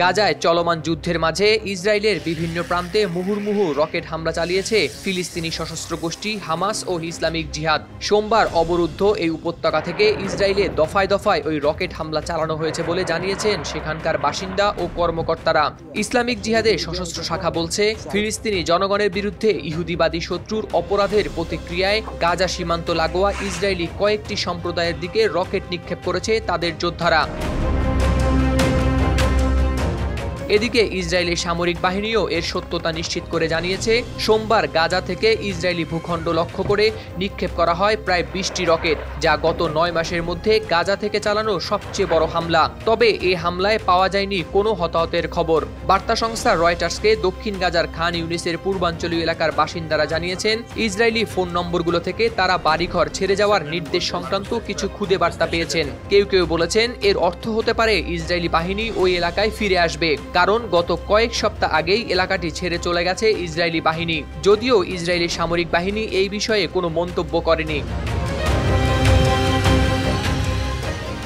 গাজায় চলমান যুদ্ধের মাঝে ইসরায়েলের বিভিন্ন প্রান্তে মুহুর্মুহু রকেট হামলা চালিয়েছে ফিলিস্তিনি সশস্ত্র গোষ্ঠী হামাস ও ইসলামিক জিহাদ। সোমবার অবরুদ্ধ এই উপত্যকা থেকে ইসরায়েলে দফায় দফায় ওই রকেট হামলা চালানো হয়েছে বলে জানিয়েছেন সেখানকার বাসিন্দা ও কর্মকর্তারা। ইসলামিক জিহাদের সশস্ত্র শাখা বলছে, ফিলিস্তিনি জনগণের বিরুদ্ধে ইহুদিবাদী শত্রুর অপরাধের প্রতিক্রিয়ায় গাজা সীমান্ত লাগোয়া ইসরায়েলি কয়েকটি সম্প্রদায়ের দিকে রকেট নিক্ষেপ করেছে তাদের যোদ্ধারা। এদিকে ইসরায়েলের সামরিক বাহিনীও এর সত্যতা নিশ্চিত করে জানিয়েছে, সোমবার গাজা থেকে ইসরায়েলি ভূখণ্ড লক্ষ্য করে নিক্ষেপ করা হয় প্রায় 20টি রকেট, যা গত 9 মাসের মধ্যে গাজা থেকে চালানো সবচেয়ে বড় হামলা। তবে এই হামলায় পাওয়া যায়নি কোনো হতাহতের খবর। বার্তা সংস্থা রয়টার্সকে দক্ষিণ গাজার খান ইউনিসের পূর্বাঞ্চলীয় এলাকার বাসিন্দারা জানিয়েছেন, ইসরায়েলি ফোন নম্বরগুলো থেকে তারা বাড়িঘর ছেড়ে যাওয়ার নির্দেশ সংক্রান্ত কিছু খুদে বার্তা পেয়েছেন। কেউ কেউ বলেছেন এর অর্থ হতে পারে ইসরায়েলি বাহিনী ওই এলাকায় ফিরে আসবে, কারণ গত কয়েক সপ্তাহ আগেই এলাকাটি ছেড়ে চলে গেছে ইসরায়েলি বাহিনী। যদিও ইসরায়েলি সামরিক বাহিনী এই বিষয়ে কোনো মন্তব্য করেনি।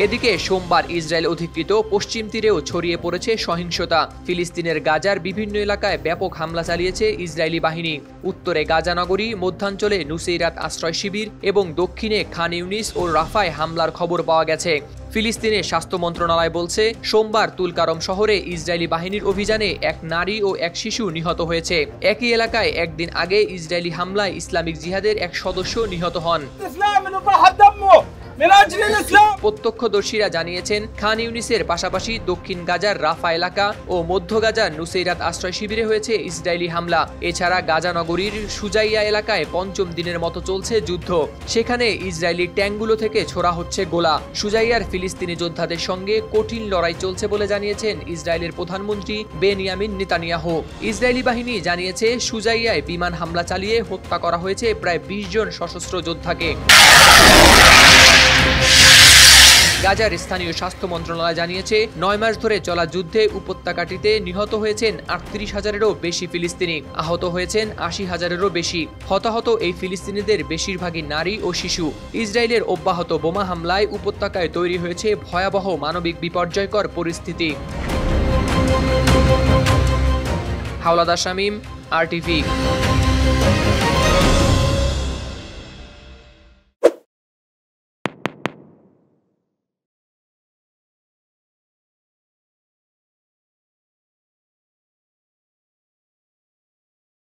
এদিকে সোমবার ইসরায়েল অধিকৃত পশ্চিম তীরেও ছড়িয়ে পড়েছে সহিংসতা। ফিলিস্তিনের গাজার বিভিন্ন এলাকায় ব্যাপক হামলা চালিয়েছে ইসরায়েলি বাহিনী। উত্তরে গাজা নগরী, মধ্যাঞ্চলে নুসেইরাত আশ্রয় শিবির এবং দক্ষিণে খান ইউনিস ও রাফায় হামলার খবর পাওয়া গেছে। ফিলিস্তিনের স্বাস্থ্য মন্ত্রণালয় বলছে, সোমবার তুলকারম শহরে ইসরায়েলি বাহিনীর অভিযানে এক নারী ও এক শিশু নিহত হয়েছে। একই এলাকায় একদিন আগে ইসরায়েলি হামলায় ইসলামিক জিহাদের এক সদস্য নিহত হন। প্রত্যক্ষদর্শীরা জানিয়েছেন, খান ইউনিসের পাশাপাশি দক্ষিণ গাজার রাফা এলাকা ও মধ্য গাজার নুসেইরাত আশ্রয় শিবিরে হয়েছে ইসরায়েলি হামলা। এছাড়া গাজা নগরীর সুজাইয়া এলাকায় পঞ্চম দিনের মতো চলছে যুদ্ধ। সেখানে ইসরায়েলি ট্যাঙ্কগুলো থেকে ছোড়া হচ্ছে গোলা। সুজাইয়ার ফিলিস্তিনি যোদ্ধাদের সঙ্গে কঠিন লড়াই চলছে বলে জানিয়েছেন ইসরায়েলের প্রধানমন্ত্রী বেনিয়ামিন নেতানিয়াহু। ইসরায়েলি বাহিনী জানিয়েছে, সুজাইয়ায় বিমান হামলা চালিয়ে হত্যা করা হয়েছে প্রায় 20 জন সশস্ত্র যোদ্ধাকে। গাজার স্থানীয় স্বাস্থ্য মন্ত্রণালয় জানিয়েছে, 9 মাস ধরে চলা যুদ্ধে উপত্যকাটিতে নিহত হয়েছেন 38,000-এরও বেশি ফিলিস্তিনি, আহত হয়েছেন 80,000-এরও বেশি। হতাহত এই ফিলিস্তিনিদের বেশিরভাগই নারী ও শিশু। ইসরায়েলের অব্যাহত বোমা হামলায় উপত্যকায় তৈরি হয়েছে ভয়াবহ মানবিক বিপর্যয়কর পরিস্থিতি। হাওলাদার শামীম, RTV।